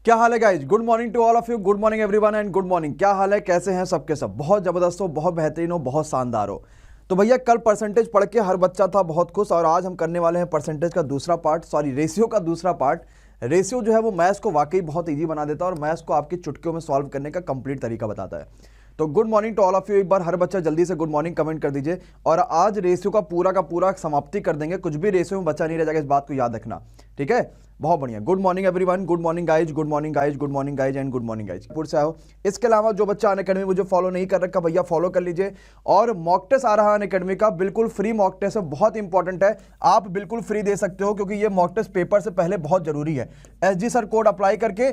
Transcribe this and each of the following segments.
क्या हाल है guys? Good morning to all of you, good morning everyone and good morning. क्या हाल है, कैसे हैं सबके सब? बहुत जबरदस्त हो, बहुत बेहतरीन हो, बहुत शानदार हो। तो भैया कल परसेंटेज पढ़ के हर बच्चा था बहुत खुश, और आज हम करने वाले हैं परसेंटेज का दूसरा पार्ट, सॉरी रेशियो का दूसरा पार्ट। रेशियो जो है वो मैथ्स को वाकई बहुत ईजी बना देता है और मैथ्स को आपकी चुटकियों में सॉल्व करने का कंप्लीट तरीका बताता है। तो good morning to all of you. एक बार हर बच्चा जल्दी से गुड मॉर्निंग कमेंट कर दीजिए। और आज रेशियो का पूरा समाप्ति कर देंगे, कुछ भी रेशियो में बच्चा नहीं रह जाएगा, इस बात को याद रखना, ठीक है? बहुत बढ़िया। Good morning everyone, good morning guys, good morning guys, good morning guys and good morning guys. पुर से आओ। इसके अलावा जो बच्चा अनअकैडमी मुझे फॉलो नहीं कर रखा भैया फॉलो कर लीजिए। और मॉक टेस्ट आ रहा है अनअकैडमी का, बिल्कुल फ्री मॉक टेस्ट है, बहुत इंपॉर्टेंट है, आप बिल्कुल फ्री दे सकते हो क्योंकि ये मॉक टेस्ट पेपर से पहले बहुत जरूरी है। एसजी सर कोड अप्लाई करके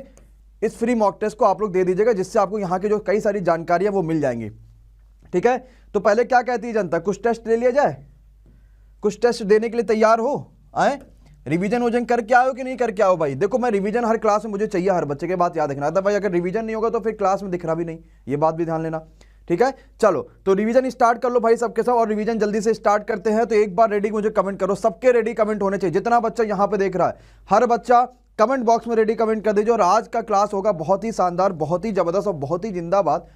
इस फ्री मॉक टेस्ट को आप लोग दे दीजिएगा, जिससे आपको यहाँ की जो कई सारी जानकारी है वो मिल जाएंगी, ठीक है? तो पहले क्या कहती है जनता, कुछ टेस्ट ले लिया जाए? कुछ टेस्ट देने के लिए तैयार हो? आए रिवीजन वोजन करके आओ कि नहीं करके आओ? भाई देखो, मैं रिवीजन हर क्लास में मुझे चाहिए, हर बच्चे के बात याद रखना था भाई, अगर रिवीजन नहीं होगा तो फिर क्लास में दिखना भी नहीं, ये बात भी ध्यान लेना, ठीक है? चलो तो रिवीजन स्टार्ट कर लो भाई सबके सब, और रिवीजन जल्दी से स्टार्ट करते हैं। तो एक बार रेडी मुझे कमेंट करो, सबके रेडी कमेंट होने चाहिए, जितना बच्चा यहाँ पे देख रहा है हर बच्चा कमेंट बॉक्स में रेडी कमेंट कर दीजिए। और आज का क्लास होगा बहुत ही शानदार, बहुत ही जबरदस्त और बहुत ही जिंदाबाद।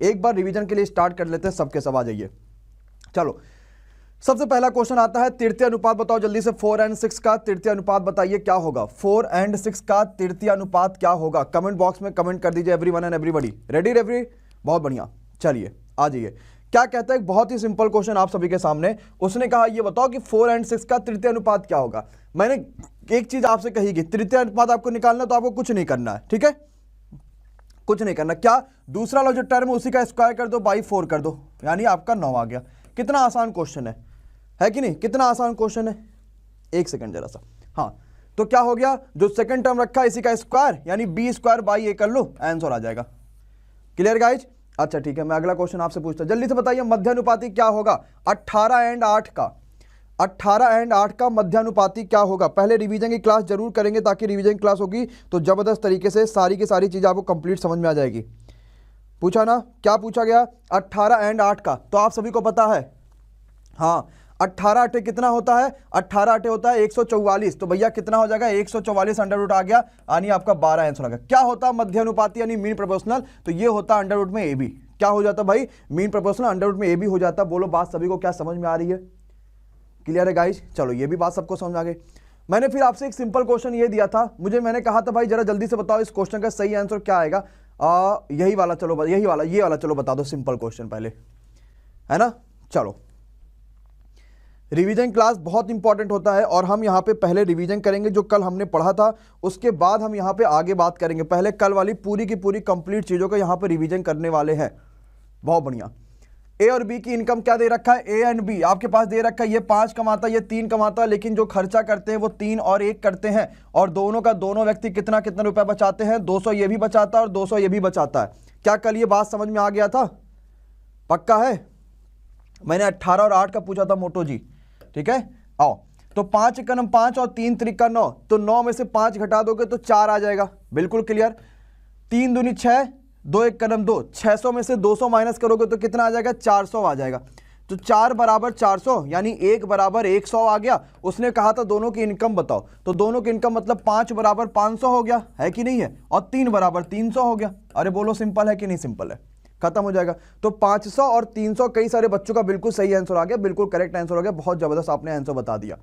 एक बार रिवीजन के लिए स्टार्ट कर लेते हैं, सबके सब आ जाइए। चलो सबसे पहला क्वेश्चन आता है, तृतीय अनुपात बताओ जल्दी से। 4 और 6 का तृतीय अनुपात बताइए क्या होगा? 4 और 6 का तृतीय अनुपात क्या होगा? कमेंट बॉक्स में कमेंट कर दीजिए everyone and everybody. Ready ready, बहुत बढ़िया। चलिए आ जाइए। क्या कहता है, बहुत ही सिंपल क्वेश्चन आप सभी के सामने। उसने कहा ये बताओ कि 4 और 6 का तृतीय अनुपात क्या होगा। मैंने एक चीज आपसे कही कि तृतीय अनुपात आपको निकालना, तो आपको कुछ नहीं करना है, ठीक है? कुछ नहीं करना। क्या दूसरा वाला जो टर्म है उसी का स्क्वायर कर दो, बाई 4 कर दो, यानी आपका 9 आ गया। कितना आसान क्वेश्चन है कि नहीं? कितना आसान क्वेश्चन है। एक सेकंड जरा सा। हाँ, तो क्या हो गया, जो सेकंड टर्म रखा है इसी का स्क्वायर, यानी बी स्क्वायर बाई ए कर लो, आंसर आ जाएगा। Clear guys? अच्छा ठीक है, मैं अगला क्वेश्चन आपसे पूछता, जल्दी से बताइए मध्यानुपाती क्या होगा? 18 और 8 का, 18 और 8 का मध्यानुपाती क्या होगा? पहले रिवीजन की क्लास जरूर करेंगे, ताकि रिवीजन क्लास होगी तो जबरदस्त तरीके से सारी की सारी चीजें आपको कंप्लीट समझ में आ जाएगी। पूछा ना, क्या पूछा गया? 18 और 8 का, तो आप सभी को पता है। हाँ, 18 8 कितना होता है? 18 8 होता है 144। तो भैया कितना हो जाएगा? 144 अंडर रूट आ गया, यानी आपका 12 आंसर आ गया। क्या होता है मध्यानुपाती यानी मीन प्रोपोर्शनल? तो ये होता है अंडर रूट में ए बी। क्या हो जाता भाई? मीन प्रोपोर्शनल अंडर रूट में ए बी हो जाता। बोलो बात सभी को क्या समझ में आ रही है? क्लियर है गाइज? चलो ये भी बात सबको समझ आ गई। मैंने फिर आपसे एक सिंपल क्वेश्चन ये दिया था, मैंने कहा था भाई जरा जल्दी से बताओ इस क्वेश्चन का सही आंसर क्या आएगा। यही वाला, चलो यही वाला, ये वाला चलो बता दो, सिंपल क्वेश्चन पहले, है ना? चलो रिवीजन क्लास बहुत इंपॉर्टेंट होता है, और हम यहाँ पे पहले रिवीजन करेंगे जो कल हमने पढ़ा था, उसके बाद हम यहाँ पे आगे बात करेंगे। पहले कल वाली पूरी की पूरी कंप्लीट चीज़ों को यहाँ पे रिवीजन करने वाले हैं। बहुत बढ़िया। ए और बी की इनकम क्या दे रखा है? ए एंड बी आपके पास दे रखा है, ये 5 कमाता है, ये 3 कमाता है, लेकिन जो खर्चा करते हैं वो 3 और 1 करते हैं, और दोनों का दोनों व्यक्ति कितना कितना रुपया बचाते हैं? 200 ये भी बचाता है और 200 ये भी बचाता है। क्या कल ये बात समझ में आ गया था? पक्का है? मैंने 18 और 8 का पूछा था मोटो जी, ठीक है? आओ, तो 5 एकम 5 और 3 त्रिका 9, तो 9 में से 5 घटा दोगे तो 4 आ जाएगा। बिल्कुल क्लियर। 3 दूनी 6, 2 एक कदम 2, 600 में से 200 माइनस करोगे तो कितना आ जाएगा? 400 आ जाएगा। तो 4 बराबर 400, यानी 1 बराबर 100 आ गया। उसने कहा था दोनों की इनकम बताओ, तो दोनों की इनकम मतलब 5 बराबर 500 हो गया, है कि नहीं है? और 3 बराबर 300 हो गया। अरे बोलो सिंपल है कि नहीं सिंपल है? खत्म हो जाएगा। तो 500 और 300 कई सारे बच्चों का बिल्कुल सही आंसर आ गया, बिल्कुल करेक्ट आंसर हो गया। बहुत जबरदस्त आपने आंसर बता दिया।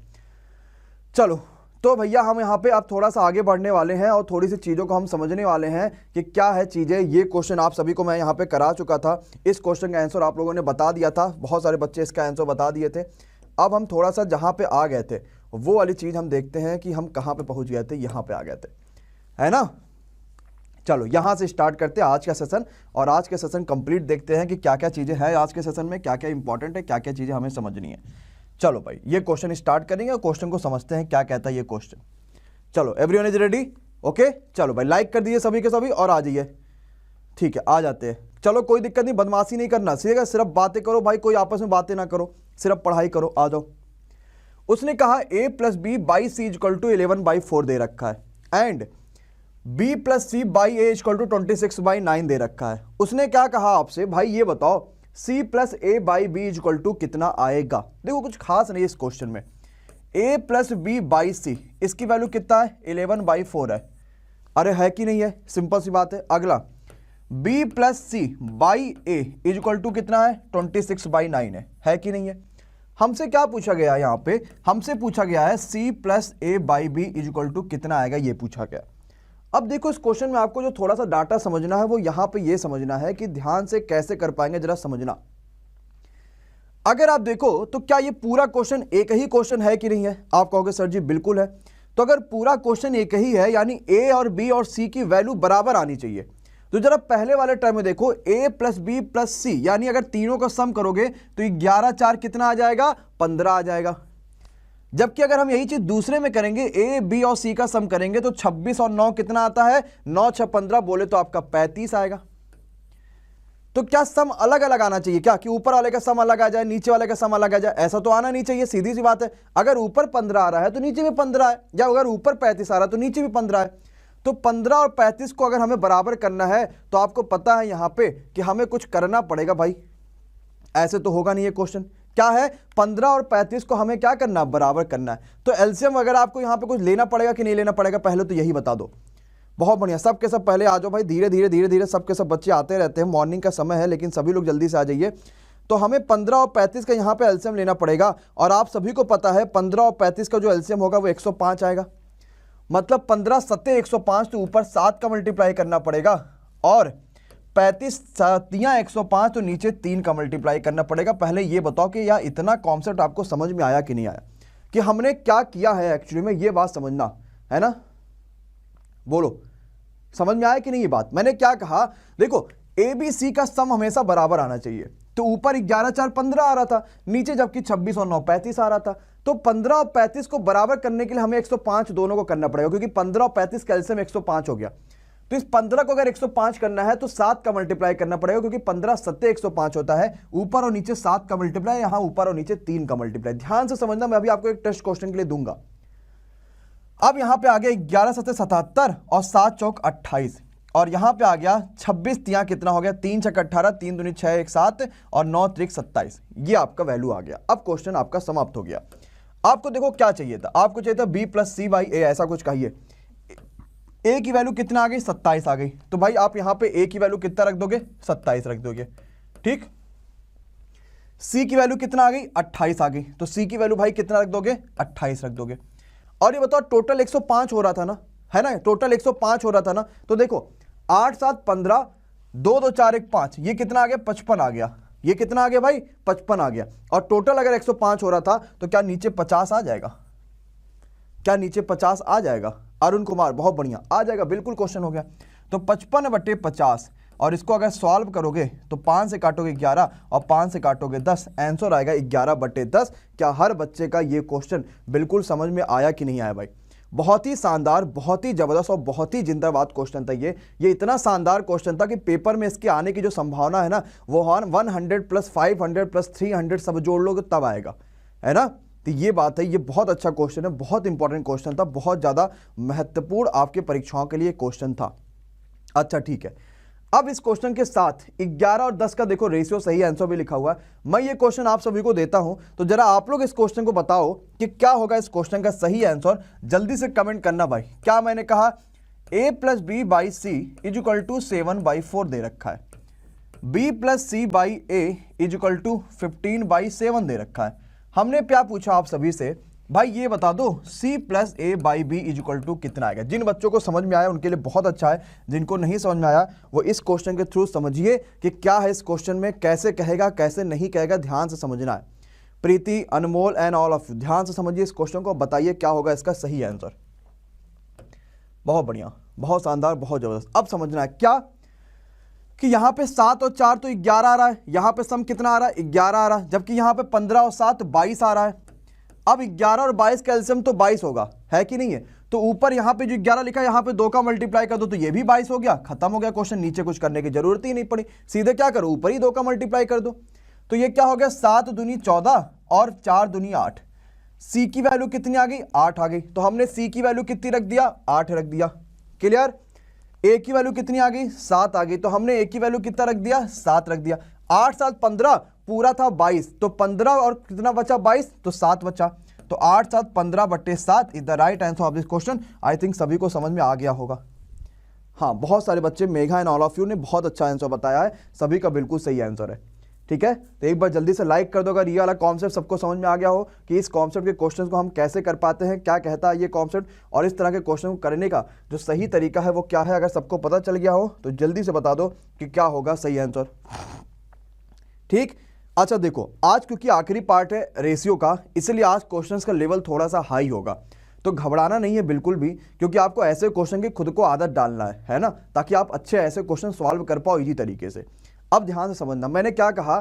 चलो तो भैया हम यहाँ पे अब थोड़ा सा आगे बढ़ने वाले हैं और थोड़ी सी चीज़ों को हम समझने वाले हैं कि क्या है चीज़ें। ये क्वेश्चन आप सभी को मैं यहाँ पे करा चुका था, इस क्वेश्चन का आंसर आप लोगों ने बता दिया था, बहुत सारे बच्चे इसका आंसर बता दिए थे। अब हम थोड़ा सा जहाँ पे आ गए थे वो वाली चीज़ हम देखते हैं कि हम कहाँ पे पहुँच गए थे, यहाँ पे आ गए थे, है ना? चलो यहाँ से स्टार्ट करते हैं आज का सेशन, और आज के सेशन कंप्लीट देखते हैं कि क्या क्या चीज़ें हैं आज के सेशन में, क्या क्या इंपॉर्टेंट है, क्या क्या चीज़ें हमें समझनी है। चलो भाई ये क्वेश्चन स्टार्ट करेंगे और क्वेश्चन को समझते हैं क्या कहता है ये क्वेश्चन। चलो एवरीवन इज रेडी? ओके, चलो भाई लाइक कर दीजिए सभी के सभी और आ जाइए। ठीक है, आ जाते हैं। चलो कोई दिक्कत नहीं, बदमाशी नहीं करना, सीखेगा, सिर्फ बातें करो भाई, कोई आपस में बातें ना करो, सिर्फ पढ़ाई करो। आ जाओ। उसने कहा a plus B by C equal to 11/4 दे रखा है, and b plus C by A equal to 26/9 दे रखा है। उसने क्या कहा आपसे, भाई ये बताओ c plus A by B equal to कितना आएगा। देखो कुछ खास नहीं है इस क्वेश्चन में। a प्लस बी बाई सी, इसकी वैल्यू कितना है? 11/4 है। अरे है कि नहीं है, सिंपल सी बात है। अगला b plus C by A is equal to कितना है 26/9 है कि नहीं है। हमसे क्या पूछा गया है यहाँ पे, हमसे पूछा गया है c plus A by B is equal to कितना आएगा, ये पूछा गया। अब देखो इस क्वेश्चन में आपको जो थोड़ा सा डाटा समझना है वो यहाँ पे ये समझना है कि ध्यान से कैसे कर पाएंगे, जरा समझना। अगर आप देखो तो क्या ये पूरा क्वेश्चन एक ही क्वेश्चन है कि नहीं है, आप कहोगे सर जी बिल्कुल है। तो अगर पूरा क्वेश्चन एक ही है यानी ए और बी और सी की वैल्यू बराबर आनी चाहिए। तो जरा पहले वाले टर्म में देखो a प्लस बी प्लस सी, यानी अगर तीनों का सम करोगे तो 11 4 कितना आ जाएगा 15 आ जाएगा। जबकि अगर हम यही चीज दूसरे में करेंगे a b और c का सम करेंगे तो 26 और 9 कितना आता है 9 6 15 बोले तो आपका 35 आएगा। तो क्या सम अलग अलग आना चाहिए क्या, कि ऊपर वाले का सम अलग आ जाए नीचे वाले का सम अलग आ जाए, ऐसा तो आना नहीं चाहिए, सीधी सी बात है। अगर ऊपर 15 आ रहा है तो नीचे भी 15 है, या अगर ऊपर 35 आ रहा है तो नीचे भी 15 है। तो 15 और 35 को अगर हमें बराबर करना है तो आपको पता है यहां पे कि हमें कुछ करना पड़ेगा भाई, ऐसे तो होगा नहीं ये क्वेश्चन। क्या है 15 और 35 को हमें क्या करना, बराबर करना है। तो एलसीएम वगैरह आपको यहां पे कुछ लेना पड़ेगा कि नहीं लेना पड़ेगा, पहले तो यही बता दो। बहुत बढ़िया, सब के सब पहले आ जाओ भाई, धीरे धीरे धीरे धीरे सब के सब बच्चे आते रहते हैं, मॉर्निंग का समय है लेकिन सभी लोग जल्दी से आ जाइए। तो हमें 15 और 35 का यहाँ पे एलसीएम लेना पड़ेगा, और आप सभी को पता है 15 और 35 का जो एलसीएम होगा वो 105 आएगा। मतलब 15 सत्ते 105, तो ऊपर 7 का मल्टीप्लाई करना पड़ेगा, और 35 सत्तियाँ 105 तो नीचे 3 का मल्टीप्लाई करना पड़ेगा। पहले ये बताओ कि यार इतना कॉन्सेप्ट आपको समझ में आया कि नहीं आया, कि हमने क्या किया है एक्चुअली में, ये बात समझना है ना। बोलो समझ में आया कि नहीं ये बात। मैंने क्या कहा, देखो ए बी सी का सम हमेशा बराबर आना चाहिए। तो ऊपर 11 4 15 आ रहा था, नीचे जबकि 26 और 9 35 आ रहा था। तो 15 और 35 को बराबर करने के लिए हमें 105 दोनों को करना पड़ेगा, क्योंकि 15 और 35 का एलसीएम 105 हो गया। तो इस 15 को अगर 105 करना है तो 7 का मल्टीप्लाई करना पड़ेगा, क्योंकि 15 सत्ते 105 होता है, ऊपर और नीचे 7 का मल्टीप्लाई, यहां ऊपर और नीचे 3 का मल्टीप्लाई। ध्यान से समझना, मैं अभी आपको एक टेस्ट क्वेश्चन के लिए दूंगा। अब यहां पे आ गया 11 सत्ते 77 और 7 चौक 28, और यहां पे आ गया 26 तियां कितना हो गया 3 छक 18, 3 दूनी 6 1 7 और 9 त्रिक 27। ये आपका वैल्यू आ गया। अब क्वेश्चन आपका समाप्त हो गया। आपको देखो क्या चाहिए था, आपको चाहिए था b प्लस सी बाई ए, ऐसा कुछ कहिए। a की वैल्यू कितना आ गई 27 आ गई, तो भाई आप यहां पे a की वैल्यू कितना रख दोगे 27 रख दोगे, ठीक। c की वैल्यू कितना आ गई 28 आ गई, तो c की वैल्यू भाई कितना रख दोगे 28 रख दोगे। और ये बताओ टोटल 105 हो रहा था ना, है ना, टोटल 105 हो रहा था ना। तो देखो 8 7 15, 2 2 4 1 5, ये कितना आ गया 55 आ गया, ये कितना आ गया भाई 55 आ गया। और टोटल अगर 105 हो रहा था तो क्या नीचे 50 आ जाएगा, क्या नीचे 50 आ जाएगा। अरुण कुमार बहुत बढ़िया, आ जाएगा, बिल्कुल क्वेश्चन हो गया। तो 55/50, और इसको अगर सॉल्व करोगे तो 5 से काटोगे 11 और 5 से काटोगे 10, आंसर आएगा 11/10। क्या हर बच्चे का ये क्वेश्चन बिल्कुल समझ में आया कि नहीं आया भाई। बहुत ही शानदार, बहुत ही जबरदस्त और बहुत ही जिंदाबाद क्वेश्चन था ये इतना शानदार क्वेश्चन था कि पेपर में इसके आने की जो संभावना है ना वो 100 प्लस 500 प्लस 300 सब जोड़ लोगे तब आएगा, है ना। तो ये बात है, ये बहुत अच्छा क्वेश्चन है, बहुत इंपॉर्टेंट क्वेश्चन था, बहुत ज़्यादा महत्वपूर्ण आपके परीक्षाओं के लिए क्वेश्चन था। अच्छा ठीक है, अब इस क्वेश्चन के साथ 11 और 10 का देखो रेशियो सही आंसर भी लिखा हुआ है। मैं ये क्वेश्चन आप सभी को देता हूं, तो जरा आप लोग इस क्वेश्चन को बताओ कि क्या होगा इस क्वेश्चन का सही आंसर, जल्दी से कमेंट करना भाई। क्या मैंने कहा a plus B by C is equal to 7/4 दे रखा है, b plus C by A is equal to 15/7 दे रखा है। हमने क्या पूछा आप सभी से, भाई ये बता दो c plus A by B is equal to कितना आएगा। जिन बच्चों को समझ में आया उनके लिए बहुत अच्छा है, जिनको नहीं समझ में आया वो इस क्वेश्चन के थ्रू समझिए कि क्या है इस क्वेश्चन में, कैसे कहेगा कैसे नहीं कहेगा, ध्यान से समझना है। प्रीति, अनमोल एंड ऑल ऑफ यू ध्यान से समझिए इस क्वेश्चन को, बताइए क्या होगा इसका सही आंसर। बहुत बढ़िया, बहुत शानदार, बहुत जबरदस्त। अब समझना है क्या कि यहाँ पे 7 और 4 तो 11 आ रहा है, यहाँ पे सम कितना आ रहा है 11 आ रहा है, जबकि यहाँ पे 15 और 7 22 आ रहा है। अब 11 और 22 का एलसीएम तो 22 होगा, है कि नहीं है। तो ऊपर यहाँ पे जो 11 लिखा है यहाँ पे 2 का मल्टीप्लाई कर दो तो ये भी 22 हो गया, खत्म हो गया क्वेश्चन, नीचे कुछ करने की जरूरत ही नहीं पड़ी, सीधे क्या करो ऊपर ही 2 का मल्टीप्लाई कर दो। तो ये क्या हो गया 7 दूनी 14 और 4 दूनी 8। सी की वैल्यू कितनी आ गई 8 आ गई, तो हमने सी की वैल्यू कितनी रख दिया 8 रख दिया, क्लियर। ए की वैल्यू कितनी आ गई 7 आ गई, तो हमने ए की वैल्यू कितना रख दिया 7 रख दिया। 8 7 15 पूरा था 22, तो 15 और कितना बचा 22, तो 7 बचा। तो 8 7 15/7 is the right answer of this question. I think सभी को समझ में आ गया होगा, हाँ, बहुत सारे बच्चे, Megha and all of you ने बहुत अच्छा आंसर बताया है, सभी का बिल्कुल सही आंसर है। ठीक है, तो एक बार जल्दी से लाइक कर दो अगर ये वाला कॉन्सेप्ट सबको समझ में आ गया हो कि इस कॉन्सेप्ट के क्वेश्चन को हम कैसे कर पाते हैं, क्या कहता है ये कॉन्सेप्ट, और इस तरह के क्वेश्चन को करने का जो सही तरीका है वो क्या है। अगर सबको पता चल गया हो तो जल्दी से बता दो कि क्या होगा सही आंसर। ठीक, अच्छा देखो, आज क्योंकि आखिरी पार्ट है रेशियो का, इसलिए आज क्वेश्चंस का लेवल थोड़ा सा हाई होगा, तो घबराना नहीं है बिल्कुल भी, क्योंकि आपको ऐसे क्वेश्चन की खुद को आदत डालना है ना, ताकि आप अच्छे ऐसे क्वेश्चन सॉल्व कर पाओ इजी तरीके से। अब ध्यान से समझना, मैंने क्या कहा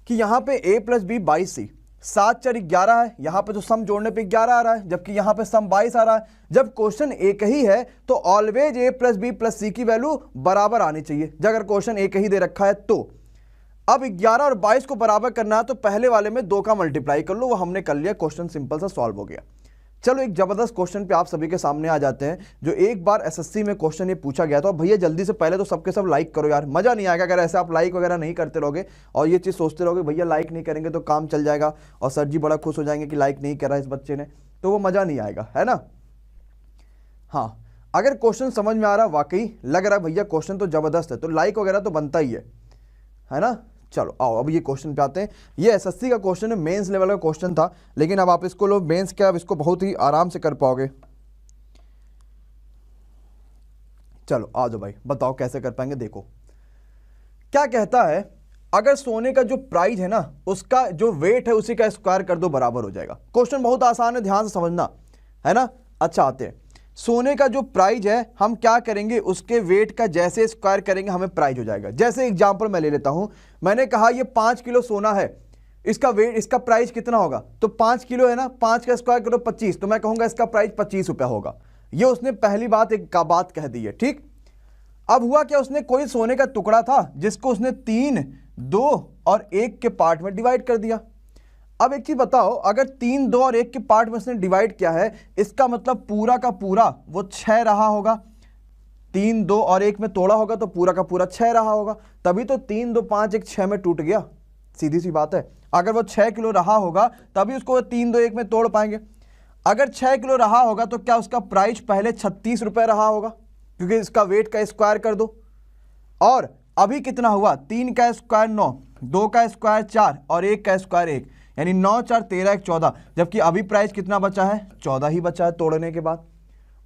कि यहाँ पे a + b 22c, 7 4 11 है, यहाँ पे तो सम जोड़ने पे 11 आ रहा है, जबकि यहाँ पे सम 22 आ रहा है। जब क्वेश्चन एक ही है तो ऑलवेज a + b + c की वैल्यू बराबर आनी चाहिए, जब अगर क्वेश्चन एक ही दे रखा है तो। अब 11 और 22 को बराबर करना है तो पहले वाले में 2 का मल्टीप्लाई कर लो, वो हमने कर लिया, क्वेश्चन सिंपल सा सॉल्व हो गया। चलो एक जबरदस्त क्वेश्चन पे आप सभी के सामने आ जाते हैं, जो एक बार एसएससी में क्वेश्चन ये पूछा गया था। भैया जल्दी से पहले तो सबके सब लाइक करो यार, मजा नहीं आएगा अगर ऐसे आप लाइक वगैरह नहीं करते रहोगे और ये चीज़ सोचते रहोगे भैया लाइक नहीं करेंगे तो काम चल जाएगा और सर जी बड़ा खुश हो जाएंगे कि लाइक नहीं करा इस बच्चे ने, तो वो मजा नहीं आएगा, है ना। हाँ, अगर क्वेश्चन समझ में आ रहा, वाकई लग रहा है भैया क्वेश्चन तो जबरदस्त है, तो लाइक वगैरह तो बनता ही है ना। चलो आओ अब ये क्वेश्चन पे आते हैं। ये एसएससी का क्वेश्चन है, मेंस लेवल का क्वेश्चन था, लेकिन अब आप इसको लो मेंस के, अब इसको बहुत ही आराम से कर पाओगे। चलो आ जाओ भाई, बताओ कैसे कर पाएंगे। देखो क्या कहता है, अगर सोने का जो प्राइस है ना उसका जो वेट है उसी का स्क्वायर कर दो बराबर हो जाएगा। क्वेश्चन बहुत आसान है, ध्यान से समझना, है ना। अच्छा आते हैं, सोने का जो प्राइस है हम क्या करेंगे, उसके वेट का जैसे स्क्वायर करेंगे हमें प्राइस हो जाएगा। जैसे एग्जांपल मैं ले लेता हूं, मैंने कहा ये 5 किलो सोना है, इसका वेट, इसका प्राइस कितना होगा, तो 5 किलो है ना, 5 का स्क्वायर करो 25, तो मैं कहूंगा इसका प्राइस 25 रुपया होगा। ये उसने पहली बात एक का बात कह दी है। ठीक, अब हुआ क्या, उसने कोई सोने का टुकड़ा था जिसको उसने 3, 2 और 1 के पार्ट में डिवाइड कर दिया। अब एक चीज बताओ, अगर 3, 2 और 1 के पार्ट में उसने डिवाइड किया है, इसका मतलब पूरा का पूरा वो 6 रहा होगा। 3, 2 और 1 में तोड़ा होगा तो पूरा का पूरा 6 रहा होगा, तभी तो 3, 2, 5, 1 6 में टूट गया। सीधी सी बात है, अगर वो 6 किलो रहा होगा तभी उसको 3, 2, 1 में तोड़ पाएंगे। अगर 6 किलो रहा होगा तो क्या उसका प्राइस पहले 36 रुपए रहा होगा, क्योंकि इसका वेट का स्क्वायर कर दो। और अभी कितना हुआ, 3 का स्क्वायर 9, 2 का स्क्वायर 4 और 1 का स्क्वायर 1, यानी 9 4 13 1 14, जबकि अभी प्राइस कितना बचा है, 14 ही बचा है तोड़ने के बाद।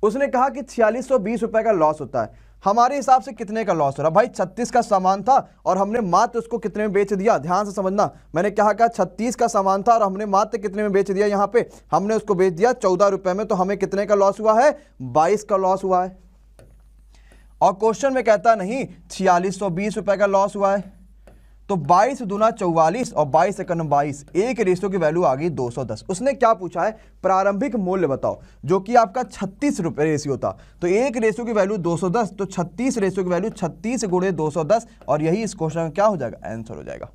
उसने कहा कि 4620 रुपए का लॉस होता है। हमारे हिसाब से कितने का लॉस हो रहा भाई, 36 का सामान था और हमने मात्र उसको कितने में बेच दिया। ध्यान से समझना, मैंने कहा 36 का सामान था और हमने मात्र कितने में बेच दिया, यहाँ पे हमने उसको बेच दिया 14 रुपए में, तो हमें कितने का लॉस हुआ है, 22 का लॉस हुआ है। और क्वेश्चन में कहता नहीं 4620 रुपए का लॉस हुआ है, तो 22 दूना 44 और 22 एकम 22, एक रेशियो की वैल्यू आ गई 210। उसने क्या पूछा है, प्रारंभिक मूल्य बताओ, जो कि आपका 36 रुपए रेशियो था, तो एक रेशियो की वैल्यू 210, तो 36 रेशियो की वैल्यू 36 गुणे 210, और यही इस क्वेश्चन का क्या हो जाएगा, आंसर हो जाएगा।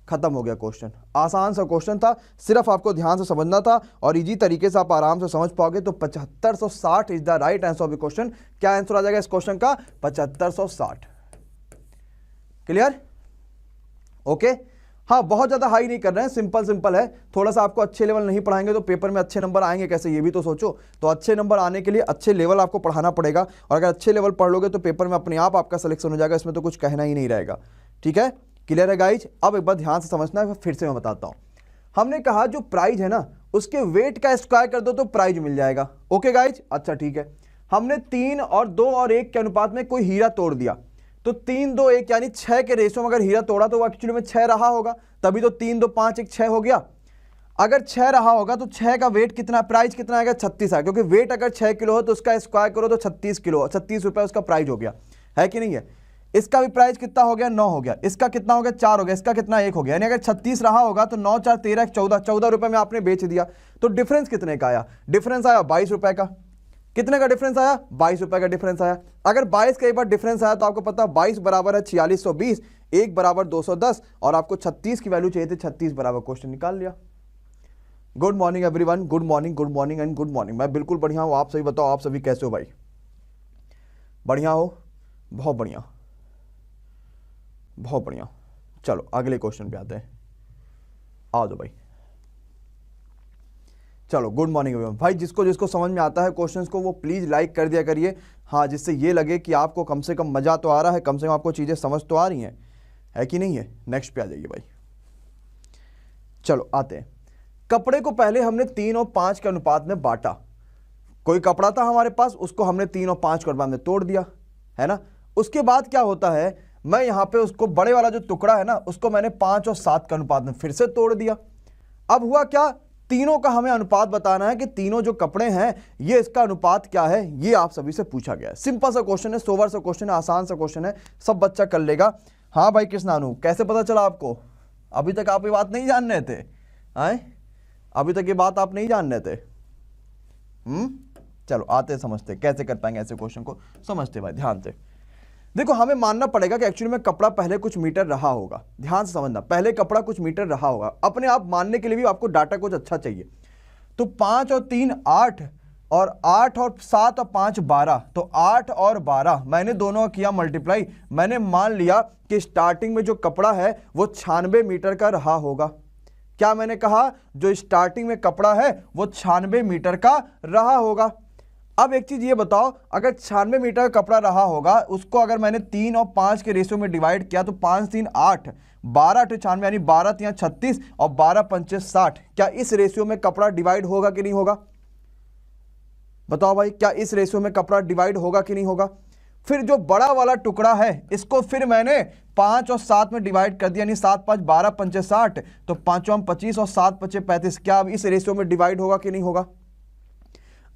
खत्म हो गया क्वेश्चन, आसान सा क्वेश्चन था, सिर्फ आपको ध्यान से समझना था और इजी तरीके से आप आराम से समझ पाओगे। तो 7560 is the right answer of the question. क्या आंसर आ जाएगा इस क्वेश्चन का, 7560। Clear, okay. हाँ, बहुत ज्यादा हाई नहीं कर रहे हैं, सिंपल है। थोड़ा सा आपको अच्छे लेवल नहीं पढ़ाएंगे तो पेपर में अच्छे नंबर आएंगे कैसे, ये भी तो सोचो। तो अच्छे नंबर आने के लिए अच्छे लेवल आपको पढ़ाना पड़ेगा, और अगर अच्छे लेवल पढ़ लोगे तो पेपर में अपने आप आपका सिलेक्शन हो जाएगा, इसमें तो कुछ कहना ही नहीं रहेगा। ठीक है, क्लियर है गाइज। अब एक बार ध्यान से समझना है, फिर से मैं बताता हूं। हमने कहा जो प्राइस है ना उसके वेट का स्क्वायर कर दो तो प्राइस मिल जाएगा। ओके गाइज, अच्छा ठीक है। हमने 3 और 2 और 1 के अनुपात में कोई हीरा तोड़ दिया, तो 3, 2, 1 यानी 6 के रेशो में अगर हीरा तोड़ा तो वो एक्चुअली में 6 रहा होगा, तभी तो 3, 2, 5, 1 6 हो गया। अगर 6 रहा होगा तो 6 का वेट कितना, प्राइस कितना आएगा, 36 है, क्योंकि वेट अगर 6 किलो हो तो उसका स्क्वायर करो तो 36 किलो, 36 रुपए उसका प्राइस हो गया, है कि नहीं है। इसका भी प्राइस कितना हो गया, 9 हो गया। इसका कितना हो गया, 4 हो गया। इसका कितना, 1 हो गया। यानी अगर 36 रहा होगा तो 9 4 13 14, 14 रुपए में आपने बेच दिया। तो डिफरेंस कितने का आया, डिफरेंस आया 22 रुपए का। कितने का डिफरेंस आया, 22 रुपए का डिफरेंस आया। अगर 22 का एक बार डिफरेंस आया तो आपको पता 22 बराबर है 4620, 1 बराबर 210, और आपको 36 की वैल्यू चाहिए थी, 36 बराबर, क्वेश्चन निकाल लिया। Good morning everyone, good morning and good morning. मैं बिल्कुल बढ़िया हूं, आप सभी बताओ, आप सभी कैसे हो भाई, बढ़िया हो, बहुत बढ़िया, बहुत बढ़िया। चलो अगले क्वेश्चन पे आते हैं, आ जाओ भाई। चलो गुड मॉर्निंग एवरीवन। भाई जिसको जिसको समझ में आता है क्वेश्चंस को वो प्लीज़ लाइक कर दिया करिए, हाँ, जिससे ये लगे कि आपको कम से कम मज़ा तो आ रहा है, कम से कम आपको चीज़ें समझ तो आ रही हैं, है कि नहीं है। नेक्स्ट पे आ जाइए भाई। चलो आते हैं। कपड़े को पहले हमने 3 और 5 के अनुपात में बांटा। कोई कपड़ा था हमारे पास, उसको हमने 3 और 5 के अनुपात में तोड़ दिया, है ना। उसके बाद क्या होता है, मैं यहाँ पे उसको बड़े वाला जो टुकड़ा है ना, उसको मैंने 5 और 7 के अनुपात में फिर से तोड़ दिया। अब हुआ क्या, तीनों का हमें अनुपात बताना है कि तीनों जो कपड़े हैं ये इसका अनुपात क्या है, ये आप सभी से पूछा गया है। सिंपल सा क्वेश्चन है, सोवर सा क्वेश्चन है, आसान सा क्वेश्चन है, सब बच्चा कर लेगा। हाँ भाई कृष्णानु, कैसे पता चला आपको? अभी तक आप ये बात नहीं जान रहे थे, आए अभी तक ये बात आप नहीं जान रहे थे। चलो आते समझते कैसे कर पाएंगे ऐसे क्वेश्चन को, समझते भाई ध्यान से। देखो हमें मानना पड़ेगा कि एक्चुअली में कपड़ा पहले कुछ मीटर रहा होगा, ध्यान से समझना, पहले कपड़ा कुछ मीटर रहा होगा। अपने आप मानने के लिए भी आपको डाटा कुछ अच्छा चाहिए। तो 5 और 3 8, और 8 और 7 और 5 12, तो 8 और 12 मैंने दोनों किया मल्टीप्लाई। मैंने मान लिया कि स्टार्टिंग में जो कपड़ा है वो 96 मीटर का रहा होगा। क्या मैंने कहा? जो स्टार्टिंग में कपड़ा है वो 96 मीटर का रहा होगा। अब एक चीज ये बताओ, अगर 96 मीटर का कपड़ा रहा होगा, उसको अगर मैंने 3 और 5 के रेशियो में डिवाइड किया तो 5 3 8, 12 8 96, यानी 12 3 36 और 12 5 60। क्या इस रेशियो में कपड़ा डिवाइड होगा कि नहीं होगा? बताओ भाई, क्या इस रेशियो में कपड़ा डिवाइड होगा कि नहीं होगा? फिर जो बड़ा वाला टुकड़ा है इसको फिर मैंने 5 और 7 में डिवाइड कर दिया, यानी 7 5 12 5 60, तो 5 25 और 7 5 35। क्या अब इस रेशियो में डिवाइड होगा कि नहीं होगा?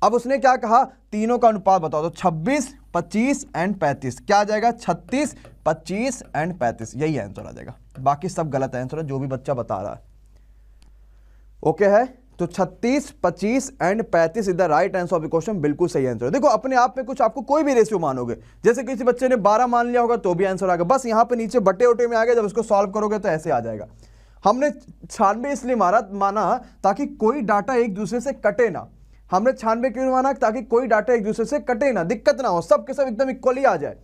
अब उसने क्या कहा, तीनों का अनुपात बताओ, तो 26 25 एंड 35। क्या आ जाएगा? 36 25 एंड 35, यही आंसर आ जाएगा। बाकी सब गलत आंसर है जो भी बच्चा बता रहा है। ओके है, तो 36 25 and 35 is the right answer of the question, बिल्कुल सही आंसर है। देखो अपने आप में कुछ आपको कोई भी रेशियो मानोगे, जैसे किसी बच्चे ने 12 मान लिया होगा तो भी आंसर आ गया, बस यहाँ पे नीचे बटे उटे में आ गया, जब उसको सॉल्व करोगे तो ऐसे आ जाएगा। हमने 96 इसलिए माना ताकि कोई डाटा एक दूसरे से कटे ना। हमने 96 क्यों माना? ताकि कोई डाटा एक दूसरे से कटे ना, दिक्कत ना हो, सब के सब एकदम इक्वली आ जाए।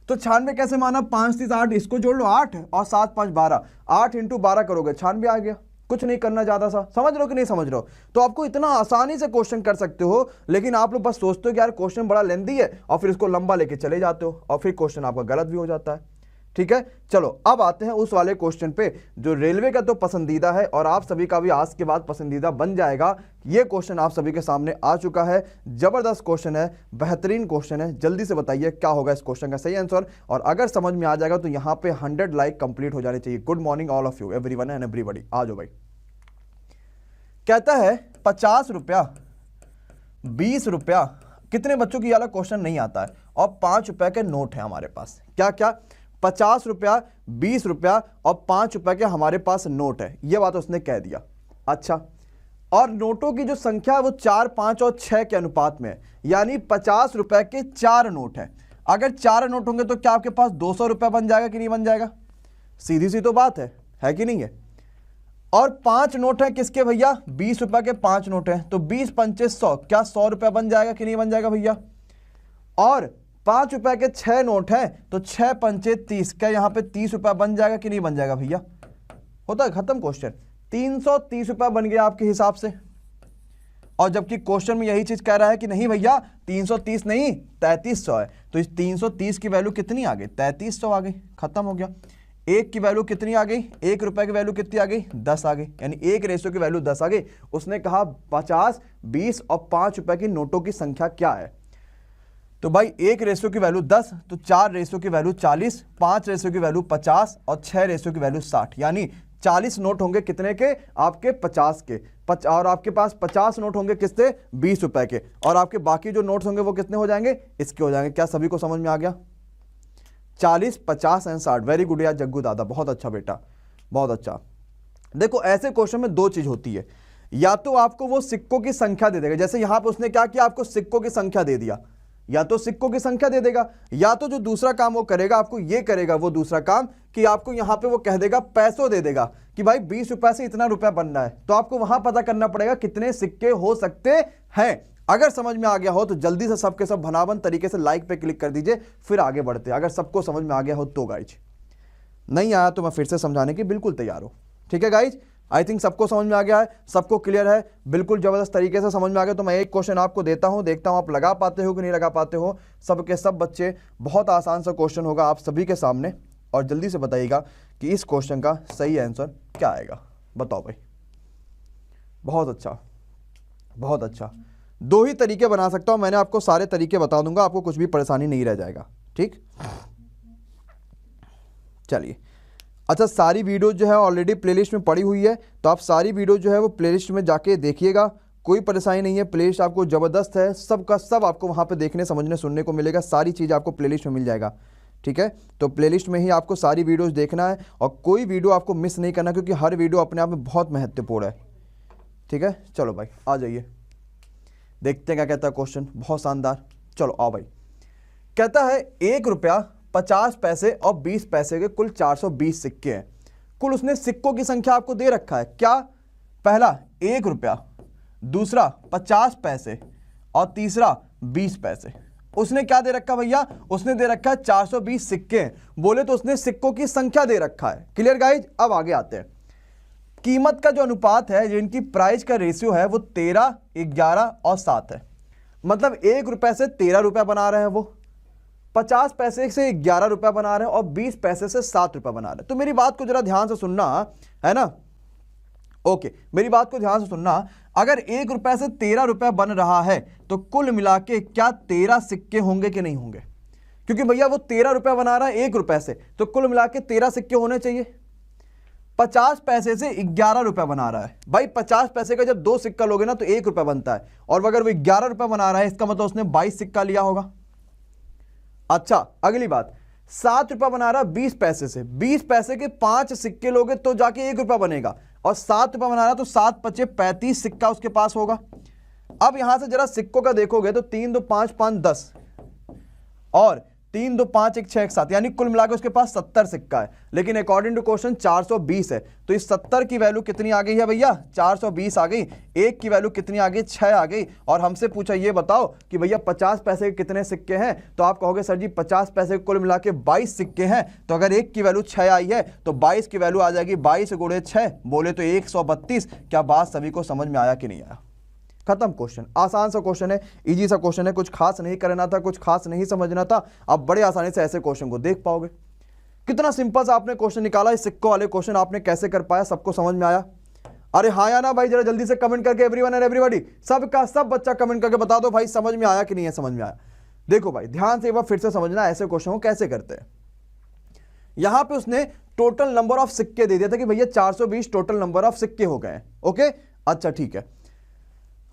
तो 96 कैसे माना? 5 3 8, इसको जोड़ लो 8 और 7 5 12, 8 इंटू 12 करोगे 96 आ गया। कुछ नहीं करना ज्यादा सा, समझ रहे हो कि नहीं समझ रहे हो? तो आपको इतना आसानी से क्वेश्चन कर सकते हो, लेकिन आप लोग बस सोचते हो कि यार क्वेश्चन बड़ा लेंथी है और फिर इसको लंबा लेके चले जाते हो और फिर क्वेश्चन आपका गलत भी हो जाता है। ठीक है, चलो अब आते हैं उस वाले क्वेश्चन पे जो रेलवे का तो पसंदीदा है और आप सभी का भी आज के बाद पसंदीदा बन जाएगा। ये क्वेश्चन आप सभी के सामने आ चुका है, जबरदस्त क्वेश्चन है, बेहतरीन क्वेश्चन है। जल्दी से बताइए क्या होगा इस क्वेश्चन का सही आंसर, और अगर समझ में आ जाएगा तो यहाँ पे 100 लाइक कंप्लीट हो जाने चाहिए। Good morning all of you, everyone and everybody. आ जाओ भाई। कहता है 50 रुपया 20 रुपया, कितने बच्चों की वाला क्वेश्चन नहीं आता है, और 5 रुपए के नोट है हमारे पास। क्या क्या? 50 रुपया 20 रुपया और 5 रुपए के हमारे पास नोट है, ये बात उसने कह दिया। अच्छा, और नोटों की जो संख्या है वो 4 5 और 6 के अनुपात में है, यानी 50 रुपए के 4 नोट है। अगर 4 नोट होंगे तो क्या आपके पास 200 रुपया बन जाएगा कि नहीं बन जाएगा? सीधी सी तो बात है कि नहीं है? और 5 नोट है किसके भैया? 20 रुपए के 5 नोट है, तो 20 पंचे 100, क्या 100 रुपया बन जाएगा कि नहीं बन जाएगा भैया? और 5 रुपए के 6 नोट है, तो 6 पंचे 30, क्या यहाँ पे 30 रुपया बन जाएगा कि नहीं बन जाएगा भैया? होता है खत्म क्वेश्चन। 330 रुपया बन गया आपके हिसाब से, और जबकि क्वेश्चन में यही चीज कह रहा है कि नहीं भैया 330 नहीं 3300 है, तो इस 330 की वैल्यू कितनी आ गई? 3300 आ गई, खत्म हो गया। एक की वैल्यू कितनी आ गई? 1 रुपए की वैल्यू कितनी आ गई? 10 आ गई, यानी एक रेशियो की वैल्यू 10 आ गई। उसने कहा 50 20 और 5 रुपए की नोटों की संख्या क्या है? तो भाई एक रेशियो की वैल्यू 10, तो 4 रेशियो की वैल्यू 40, 5 रेशियो की वैल्यू 50 और 6 रेशियो की वैल्यू 60, यानी 40 नोट होंगे कितने के? आपके 50 के, और आपके पास 50 नोट होंगे किससे? 20 रुपए के, और आपके बाकी जो नोट्स होंगे वो कितने हो जाएंगे? इसके हो जाएंगे। क्या सभी को समझ में आ गया? 40 50 एंड 60। वेरी गुड यार जग्गू दादा, बहुत अच्छा बेटा, बहुत अच्छा। देखो ऐसे क्वेश्चन में दो चीज होती है, या तो आपको वो सिक्कों की संख्या दे देगा, जैसे यहां पे उसने क्या किया, आपको सिक्कों की संख्या दे दिया, या तो सिक्कों की संख्या दे देगा, या तो जो दूसरा काम वो करेगा आपको ये करेगा वो दूसरा काम कि आपको यहां पे वो कह देगा पैसों दे देगा कि भाई 20 रुपए से इतना रुपया बनना है, तो आपको वहां पता करना पड़ेगा कितने सिक्के हो सकते हैं। अगर समझ में आ गया हो तो जल्दी से सबके सब भनावन तरीके से लाइक पे क्लिक कर दीजिए, फिर आगे बढ़ते हैं। अगर सबको समझ में आ गया हो तो गाइज, नहीं आया तो मैं फिर से समझाने की बिल्कुल तैयार हूं। ठीक है गाइज, आई थिंक सबको समझ में आ गया है, सबको क्लियर है, बिल्कुल जबरदस्त तरीके से समझ में आ गया। तो मैं एक क्वेश्चन आपको देता हूं, देखता हूं आप लगा पाते हो कि नहीं लगा पाते हो। सब के सब बच्चे, बहुत आसान सा क्वेश्चन होगा आप सभी के सामने, और जल्दी से बताइएगा कि इस क्वेश्चन का सही आंसर क्या आएगा। बताओ भाई। बहुत अच्छा, बहुत अच्छा। दो ही तरीके बना सकता हूं, मैंने आपको सारे तरीके बता दूंगा, आपको कुछ भी परेशानी नहीं रह जाएगा। ठीक, चलिए। अच्छा, सारी वीडियो जो है ऑलरेडी प्लेलिस्ट में पड़ी हुई है, तो आप सारी वीडियो जो है वो प्लेलिस्ट में जाके देखिएगा, कोई परेशानी नहीं है। प्लेलिस्ट आपको ज़बरदस्त है, सब का सब आपको वहाँ पे देखने समझने सुनने को मिलेगा, सारी चीज़ आपको प्लेलिस्ट में मिल जाएगा। ठीक है, तो प्लेलिस्ट में ही आपको सारी वीडियोज़ देखना है और कोई वीडियो आपको मिस नहीं करना, क्योंकि हर वीडियो अपने आप में बहुत महत्वपूर्ण है। ठीक है, चलो भाई आ जाइए, देखते हैं क्या कहता है क्वेश्चन। बहुत शानदार, चलो आओ भाई। कहता है 1 रुपया 50 पैसे और 20 पैसे के कुल 420 सिक्के हैं। कुल उसने सिक्कों की संख्या आपको दे रखा है। क्या? पहला 1 रुपया, दूसरा 50 पैसे और तीसरा 20 पैसे। उसने क्या दे रखा भैया? उसने दे रखा है 420 सिक्के हैं। बोले तो उसने सिक्कों की संख्या दे रखा है। Clear guys? अब आगे आते हैं। कीमत का जो अनुपात है, जो इनकी प्राइस का रेशियो है, वो 13, 11 और 7 है। मतलब 1 रुपए से 13 रुपया बना रहे हैं वो, 50 पैसे से 11 रुपया बना रहे हैं और 20 पैसे से 7 रुपया बना रहे हैं। तो मेरी बात को जरा ध्यान से सुनना है ना। ओके, मेरी बात को ध्यान से सुनना। अगर 1 रुपए से 13 रुपया बन रहा है तो कुल मिला के क्या 13 सिक्के होंगे कि नहीं होंगे? क्योंकि भैया वो 13 रुपया बना रहा है 1 रुपए से, तो कुल मिला के 13 सिक्के होने चाहिए। 50 पैसे से 11 रुपया बना रहा है भाई, 50 पैसे का जब 2 सिक्का लोगे ना तो 1 रुपया बनता है, और अगर वो 11 रुपया बना रहा है इसका मतलब उसने 22 सिक्का लिया होगा। अच्छा, अगली बात, 7 रुपया बना रहा है 20 पैसे से, 20 पैसे के 5 सिक्के लोगे तो जाके 1 रुपया बनेगा, और 7 रुपया बना रहा तो 7 पचे 35 सिक्का उसके पास होगा। अब यहां से जरा सिक्कों का देखोगे तो 3 2 5 5 10 और 3 2 5 1 6 1 7, यानी कुल मिलाकर उसके पास 70 सिक्का है। लेकिन अकॉर्डिंग टू क्वेश्चन 420 है, तो इस 70 की वैल्यू कितनी आ गई है भैया? 420 आ गई। 1 की वैल्यू कितनी आ गई? 6 आ गई। और हमसे पूछा ये बताओ कि भैया 50 पैसे के कितने सिक्के हैं, तो आप कहोगे सर जी 50 पैसे कुल मिला के 22 सिक्के हैं, तो अगर 1 की वैल्यू 6 आई है तो 22 की वैल्यू आ जाएगी 22 गुणे 6, बोले तो 132। क्या बात सभी को समझ में आया कि नहीं आया? खत्म क्वेश्चन। आसान सा क्वेश्चन है, इजी सा क्वेश्चन है, कुछ खास नहीं करना था, कुछ खास नहीं समझना था। आप बड़े आसानी से ऐसे क्वेश्चन को देख पाओगे। कितना सिंपल सा आपने क्वेश्चन निकाला। इस सिक्कों वाले क्वेश्चन आपने कैसे कर पाया? सबको समझ में आया? अरे हाँ या ना भाई, जरा जल्दी से कमेंट करके एवरीवन एंड एवरीबॉडी, सबका सब बच्चा कमेंट करके बता दो भाई समझ में आया कि नहीं है। समझ में आया? देखो भाई ध्यान से एक बार फिर से समझना ऐसे क्वेश्चन को कैसे करते हैं। यहां पे उसने टोटल नंबर ऑफ सिक्के दे दिया था कि भैया 420 टोटल नंबर ऑफ सिक्के हो गए। ओके, अच्छा ठीक है।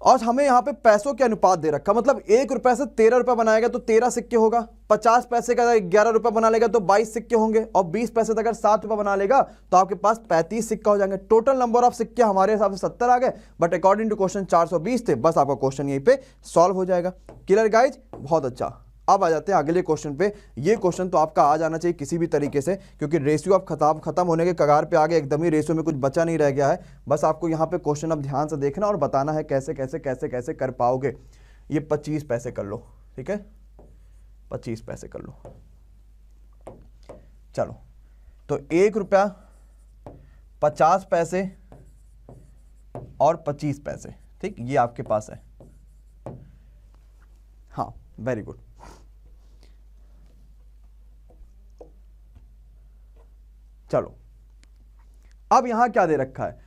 और हमें यहां पे पैसों के अनुपात दे रखा, मतलब 1 रुपए से 13 रुपए बनाएगा तो 13 सिक्के होगा, 50 पैसे का 11 रुपए बना लेगा तो 22 सिक्के होंगे, और 20 पैसे तक अगर 7 रुपए बना लेगा तो आपके पास 35 सिक्का हो जाएंगे। टोटल नंबर ऑफ सिक्के हमारे हिसाब से 70 आ गए, बट अकॉर्डिंग टू क्वेश्चन 420 थे। बस आपका क्वेश्चन यहीं पे सॉल्व हो जाएगा। Clear guys? बहुत अच्छा। अब आ जाते हैं अगले क्वेश्चन पे। ये क्वेश्चन तो आपका आ जाना चाहिए किसी भी तरीके से, क्योंकि रेशियो अब खत्म होने के कगार पे आ गए, एकदम ही रेशियो में कुछ बचा नहीं रह गया है। बस आपको यहाँ पे क्वेश्चन अब ध्यान से देखना और बताना है कैसे कैसे कैसे कैसे कर पाओगे। ये 25 पैसे कर लो, ठीक है, 25 पैसे कर लो। चलो, तो 1 रुपया 50 पैसे और 25 पैसे, ठीक, ये आपके पास है। हाँ, वेरी गुड। चलो, अब यहां क्या दे रखा है?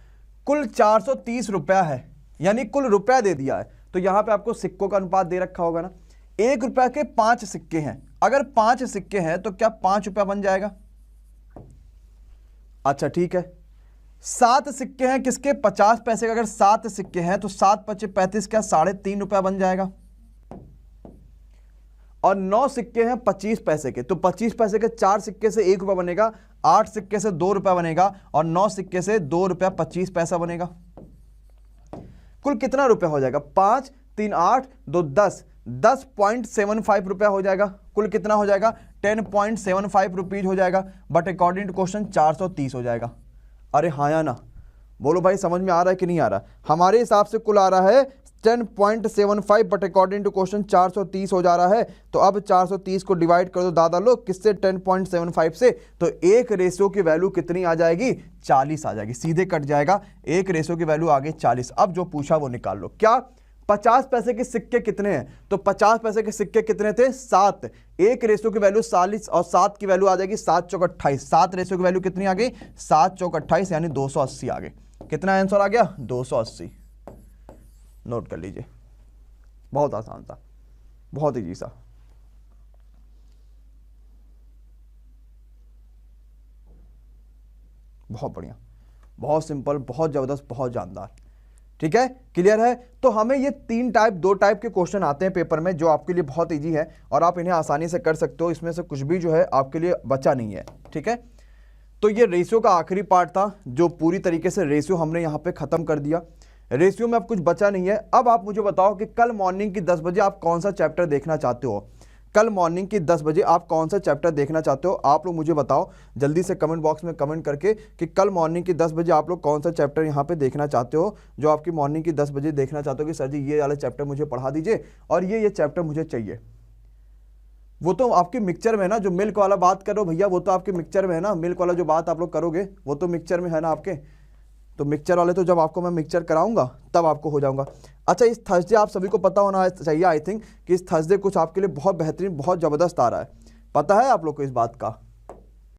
कुल 430 रुपया है, यानी कुल रुपया दे दिया है। तो यहां पे आपको सिक्कों का अनुपात दे रखा होगा ना। 1 रुपया के 5 सिक्के हैं, अगर 5 सिक्के हैं तो क्या 5 रुपया बन जाएगा? अच्छा ठीक है। 7 सिक्के हैं किसके? 50 पैसे का। अगर 7 सिक्के हैं तो 7 पचे 35, क्या 3.5 रुपया बन जाएगा। और 9 सिक्के हैं 25 पैसे के, तो 25 पैसे के 4 सिक्के से 1 रुपया बनेगा, 8 सिक्के से 2 रुपया बनेगा, और 9 सिक्के से 2 रुपया 25 पैसा बनेगा। कुल कितना रुपया हो जाएगा? 5 3 8 2 10, 10.75 रुपया हो जाएगा। कुल कितना हो जाएगा? 10.75 रुपीज हो जाएगा। बट अकॉर्डिंग टू क्वेश्चन 430 हो जाएगा। अरे हाँ या ना? बोलो भाई समझ में आ रहा है कि नहीं आ रहा? हमारे हिसाब से कुल आ रहा है 10.75 बट अकॉर्डिंग टू क्वेश्चन 430 हो जा रहा है। तो अब 430 को डिवाइड कर दो दादा लोग किससे, 10.75 से। तो एक रेशियो की वैल्यू कितनी आ जाएगी, 40 आ जाएगी, सीधे कट जाएगा। एक रेशियो की वैल्यू आ गई 40। अब जो पूछा वो निकाल लो। क्या 50 पैसे के सिक्के कितने हैं, तो 50 पैसे के सिक्के कितने थे, 7। एक रेशियो की वैल्यू 40 और 7 की वैल्यू आ जाएगी 7 चौक 28। 7 रेशियो की वैल्यू कितनी आ गई, 7 चौक 28 यानी 280 आ गई। कितना आंसर आ गया, 280। नोट कर लीजिए, बहुत आसान था, बहुत इजी सा। बहुत बढ़िया, बहुत सिंपल, बहुत जबरदस्त, बहुत जानदार। ठीक है, क्लियर है। तो हमें ये दो टाइप के क्वेश्चन आते हैं पेपर में जो आपके लिए बहुत इजी है और आप इन्हें आसानी से कर सकते हो। इसमें से कुछ भी जो है आपके लिए बचा नहीं है। ठीक है, तो ये रेशियो का आखिरी पार्ट था जो पूरी तरीके से रेशियो हमने यहाँ पे खत्म कर दिया। रेशियो में अब कुछ बचा नहीं है। अब आप मुझे बताओ कि कल मॉर्निंग की 10 बजे आप कौन सा चैप्टर देखना चाहते हो। कल मॉर्निंग की 10 बजे आप कौन सा चैप्टर देखना चाहते हो, आप लोग मुझे बताओ जल्दी से कमेंट बॉक्स में कमेंट करके कि कल मॉर्निंग की 10 बजे आप लोग कौन सा चैप्टर यहाँ पे देखना चाहते हो, जो आपकी मॉर्निंग की 10 बजे देखना चाहते हो कि सर जी ये वाला चैप्टर मुझे पढ़ा दीजिए और ये चैप्टर मुझे चाहिए। वो तो आपके मिक्सचर में है ना, जो मिल्क वाला बात करो भैया, वो तो आपके मिक्सचर में है ना। मिल्क वाला जो बात आप लोग करोगे वो तो मिक्सचर में है ना आपके। तो मिक्सचर वाले तो जब आपको मैं मिक्सचर कराऊंगा तब आपको हो जाऊंगा। अच्छा, इस थर्सडे आप सभी को पता होना चाहिए आई थिंक कि इस थर्सडे कुछ आपके लिए बहुत बेहतरीन, बहुत ज़बरदस्त आ रहा है। पता है आप लोग को इस बात का?